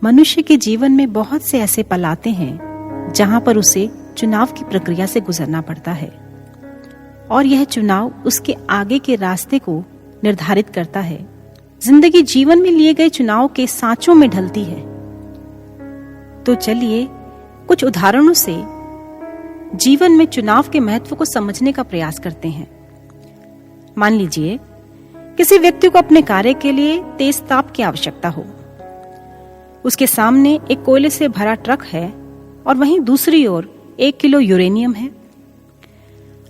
मनुष्य के जीवन में बहुत से ऐसे पल आते हैं जहां पर उसे चुनाव की प्रक्रिया से गुजरना पड़ता है और यह चुनाव उसके आगे के रास्ते को निर्धारित करता है। जिंदगी जीवन में लिए गए चुनाव के सांचों में ढलती है। तो चलिए कुछ उदाहरणों से जीवन में चुनाव के महत्व को समझने का प्रयास करते हैं। मान लीजिए किसी व्यक्ति को अपने कार्य के लिए तेज ताप की आवश्यकता हो। उसके सामने एक कोयले से भरा ट्रक है और वहीं दूसरी ओर 1 किलो यूरेनियम है।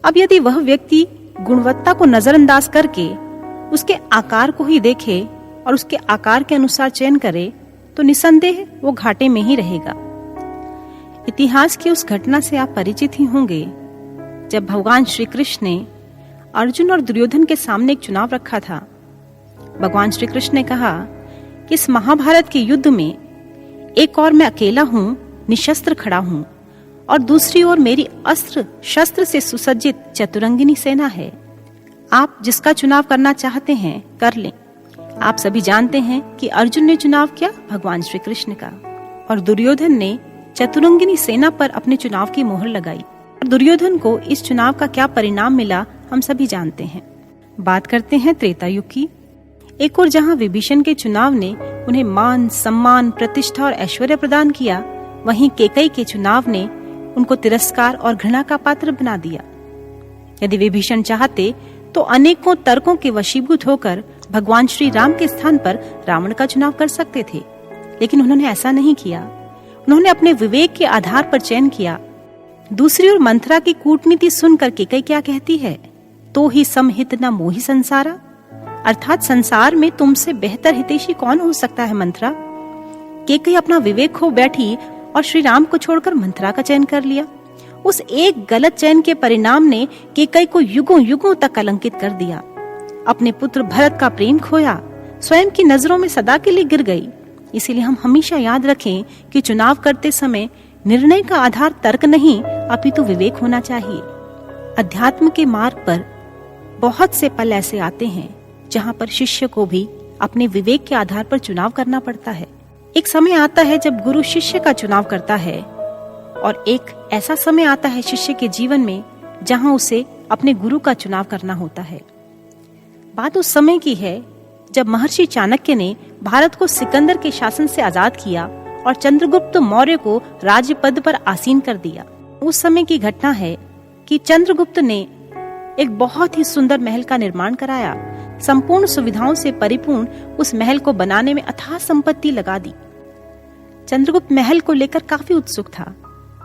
अब यदि वह व्यक्ति गुणवत्ता को नजरअंदाज करके उसके आकार को ही देखे और उसके आकार के अनुसार चयन करे तो निसंदेह वो घाटे में ही रहेगा। इतिहास की उस घटना से आप परिचित ही होंगे जब भगवान श्री कृष्ण ने अर्जुन और दुर्योधन के सामने एक चुनाव रखा था। भगवान श्री कृष्ण ने कहा कि इस महाभारत के युद्ध में एक और मैं अकेला हूं, निशस्त्र खड़ा हूं और दूसरी ओर मेरी अस्त्र शस्त्र से सुसज्जित चतुरंगिनी सेना है। आप जिसका चुनाव करना चाहते हैं कर लें। आप सभी जानते हैं कि अर्जुन ने चुनाव किया भगवान श्री कृष्ण का और दुर्योधन ने चतुरंगिनी सेना पर अपने चुनाव की मोहर लगाई। और दुर्योधन को इस चुनाव का क्या परिणाम मिला हम सभी जानते हैं। बात करते हैं त्रेता युग की। एक और जहां विभीषण के चुनाव ने उन्हें मान, सम्मान, प्रतिष्ठा और ऐश्वर्य प्रदान किया, वहीं केकई के चुनाव ने उनको तिरस्कार और घृणा का पात्र बना दिया। यदि विभीषण चाहते तो अनेकों तर्कों के वशीभूत होकर भगवान श्री राम के स्थान पर रावण का चुनाव कर सकते थे, लेकिन उन्होंने ऐसा नहीं किया। उन्होंने अपने विवेक के आधार पर चयन किया। दूसरी ओर मंथरा की कूटनीति सुनकर केकई क्या कहती है, तो ही समहित न मोहि संसारा, अर्थात संसार में तुमसे बेहतर हितैषी कौन हो सकता है मंथरा। केकई अपना विवेक खो बैठी और श्री राम को छोड़कर मंथरा का चयन कर लिया। उस एक गलत चयन के परिणाम ने केकई को युगों युगों तक कलंकित कर दिया। अपने पुत्र भरत का प्रेम खोया, स्वयं की नजरों में सदा के लिए गिर गई। इसीलिए हम हमेशा याद रखें कि चुनाव करते समय निर्णय का आधार तर्क नहीं अपितु विवेक होना चाहिए। अध्यात्म के मार्ग पर बहुत से पल ऐसे आते हैं जहां पर शिष्य को भी अपने विवेक के आधार पर चुनाव करना पड़ता है। एक समय आता है जब गुरु शिष्य का चुनाव करता है और एक ऐसा समय आता है शिष्य के जीवन में जहां उसे अपने गुरु का चुनाव करना होता है। बात उस समय की है जब महर्षि चाणक्य ने भारत को सिकंदर के शासन से आजाद किया और चंद्रगुप्त मौर्य को राज्य पद पर आसीन कर दिया। उस समय की घटना है कि चंद्रगुप्त ने एक बहुत ही सुंदर महल का निर्माण कराया। संपूर्ण सुविधाओं से परिपूर्ण उस महल को बनाने में अथाह संपत्ति लगा दी। चंद्रगुप्त महल को लेकर काफी उत्सुक था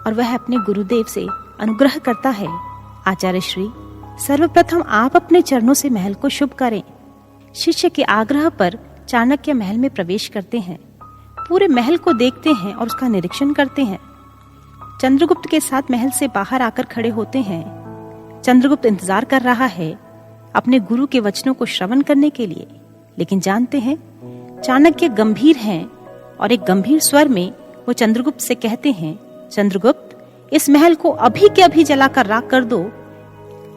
और वह अपने गुरुदेव से अनुग्रह करता है, आचार्य श्री, सर्वप्रथम आप अपने चरणों से महल को शुभ करें। शिष्य के आग्रह पर चाणक्य महल में प्रवेश करते हैं, पूरे महल को देखते हैं और उसका निरीक्षण करते हैं। चंद्रगुप्त के साथ महल से बाहर आकर खड़े होते हैं। चंद्रगुप्त इंतजार कर रहा है अपने गुरु के वचनों को श्रवण करने के लिए, लेकिन जानते हैं चाणक्य गंभीर हैं और एक गंभीर स्वर में वो चंद्रगुप्त से कहते हैं, चंद्रगुप्त, इस महल को अभी के अभी जलाकर राख कर दो।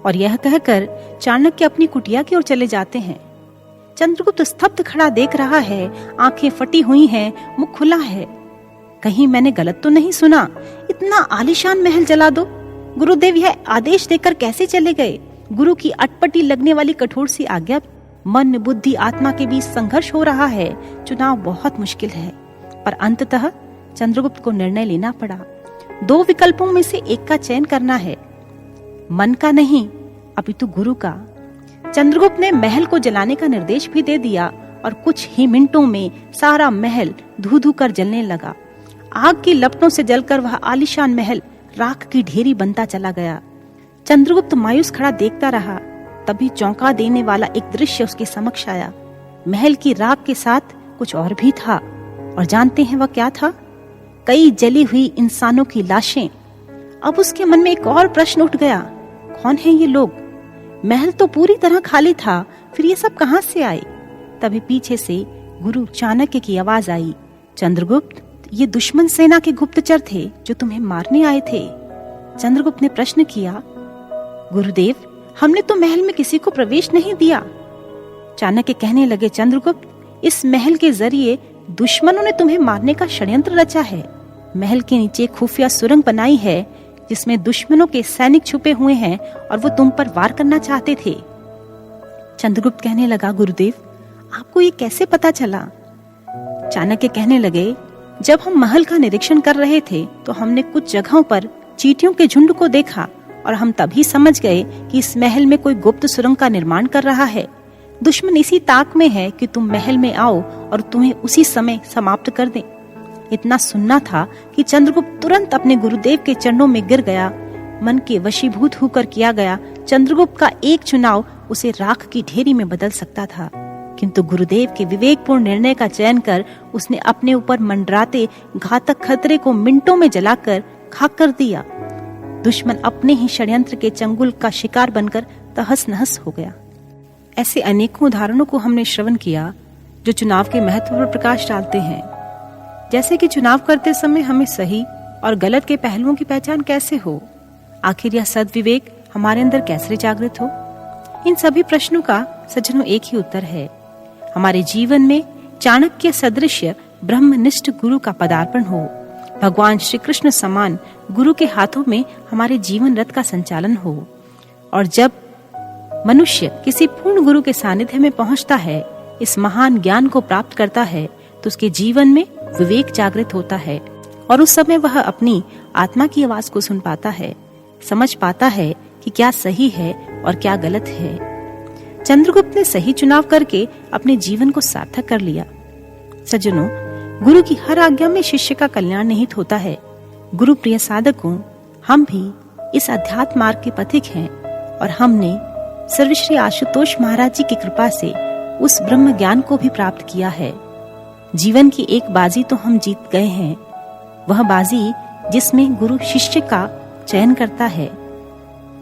और यह कहकर चाणक्य अपनी कुटिया की ओर चले जाते हैं। चंद्रगुप्त स्तब्ध खड़ा देख रहा है, आंखें फटी हुई हैं, मुख खुला है। कहीं मैंने गलत तो नहीं सुना? इतना आलीशान महल जला दो? गुरुदेव यह आदेश देकर कैसे चले गए? गुरु की अटपटी लगने वाली कठोर सी आज्ञा। मन, बुद्धि, आत्मा के बीच संघर्ष हो रहा है। चुनाव बहुत मुश्किल है, पर अंततः चंद्रगुप्त को निर्णय लेना पड़ा। 2 विकल्पों में से एक का चयन करना है, मन का नहीं अपितु गुरु का। चंद्रगुप्त ने महल को जलाने का निर्देश भी दे दिया और कुछ ही मिनटों में सारा महल धू धू कर जलने लगा। आग की लपटों से जलकर वह आलीशान महल राख की ढेरी बनता चला गया। चंद्रगुप्त मायूस खड़ा देखता रहा। तभी चौंका देने वाला एक दृश्य उसके समक्ष आया। महल की राख के साथ कुछ और भी था, और जानते हैं वह क्या था? कई जली हुई इंसानों की लाशें। अब उसके मन में एक और प्रश्न उठ गया, कौन है ये लोग? महल तो पूरी तरह खाली था, फिर ये सब कहां से आए? तभी पीछे से गुरु चाणक्य की आवाज आई, चंद्रगुप्त, ये दुश्मन सेना के गुप्तचर थे जो तुम्हें मारने आए थे। चंद्रगुप्त ने प्रश्न किया, गुरुदेव, हमने तो महल में किसी को प्रवेश नहीं दिया। चाणक्य कहने लगे, चंद्रगुप्त, इस महल के जरिए दुश्मनों ने तुम्हें मारने का षड्यंत्र रचा है। महल के नीचे खुफिया सुरंग बनाई है जिसमें दुश्मनों के सैनिक छुपे हुए हैं और वो तुम पर वार करना चाहते थे। चंद्रगुप्त कहने लगा, गुरुदेव आपको ये कैसे पता चला? चाणक्य कहने लगे, जब हम महल का निरीक्षण कर रहे थे तो हमने कुछ जगहों पर चींटियों के झुंड को देखा और हम तभी समझ गए कि इस महल में कोई गुप्त सुरंग का निर्माण कर रहा है। दुश्मन इसी ताक में है कि तुम महल में आओ और तुम्हें उसी समय समाप्त कर दें। इतना सुनना था कि चंद्रगुप्त तुरंत अपने गुरुदेव के चरणों में गिर गया। मन के वशीभूत होकर किया गया चंद्रगुप्त का एक चुनाव उसे राख की ढेरी में बदल सकता था, किंतु गुरुदेव के विवेकपूर्ण निर्णय का चयन कर उसने अपने ऊपर मंडराते घातक खतरे को मिनटों में जलाकर खाक कर दिया। दुश्मन अपने ही षड्यंत्र के चंगुल का शिकार बनकर तहस नहस हो गया। ऐसे अनेकों उदाहरणों को हमने श्रवण किया जो चुनाव के महत्व पर प्रकाश डालते हैं। जैसे कि चुनाव करते समय हमें सही और गलत के पहलुओं की पहचान कैसे हो, आखिर यह सद्विवेक हमारे अंदर कैसे जागृत हो। इन सभी प्रश्नों का सज्जनों एक ही उत्तर है, हमारे जीवन में चाणक्य सदृश ब्रह्मनिष्ठ गुरु का पदार्पण हो, भगवान श्री कृष्ण समान गुरु के हाथों में हमारे जीवन रथ का संचालन हो। और जब मनुष्य किसी पूर्ण गुरु के सानिध्य में पहुंचता है, इस महान ज्ञान को प्राप्त करता है, तो उसके जीवन में विवेक जागृत होता है और उस समय वह अपनी आत्मा की आवाज को सुन पाता है, समझ पाता है कि क्या सही है और क्या गलत है। चंद्रगुप्त ने सही चुनाव करके अपने जीवन को सार्थक कर लिया। सज्जनों, गुरु की हर आज्ञा में शिष्य का कल्याण निहित होता है। गुरु प्रिय साधकों, हम भी इस अध्यात्म मार्ग के पथिक हैं और हमने सर्वश्री आशुतोष महाराज जी की कृपा से उस ब्रह्म ज्ञान को भी प्राप्त किया है। जीवन की एक बाजी तो हम जीत गए हैं, वह बाजी जिसमें गुरु शिष्य का चयन करता है।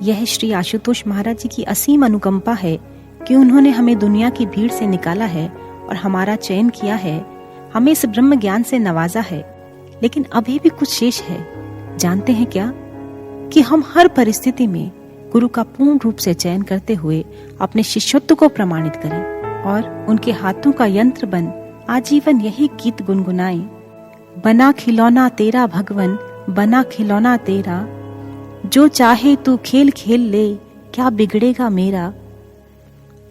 यह श्री आशुतोष महाराज जी की असीम अनुकंपा है कि उन्होंने हमें दुनिया की भीड़ से निकाला है और हमारा चयन किया है, हमें इस ब्रह्म ज्ञान से नवाजा है। लेकिन अभी भी कुछ शेष है। जानते हैं क्या? कि हम हर परिस्थिति में गुरु का पूर्ण रूप से चयन करते हुए अपने शिष्यत्व को प्रमाणित करें और उनके हाथों का यंत्र बन आजीवन यही गीत गुनगुनाएं। बना खिलौना तेरा भगवन, बना खिलौना तेरा, जो चाहे तू खेल खेल ले, क्या बिगड़ेगा मेरा।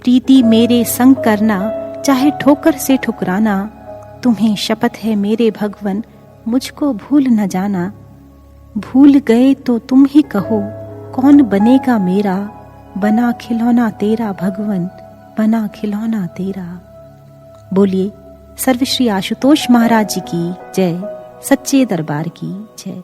प्रीति मेरे संग करना, चाहे ठोकर से ठुकराना, तुम्हें शपथ है मेरे भगवन, मुझको भूल न जाना। भूल गए तो तुम ही कहो, कौन बनेगा मेरा। बना खिलौना तेरा भगवन, बना खिलौना तेरा। बोलिए सर्वश्री आशुतोष महाराज जी की जय, सच्चे दरबार की जय।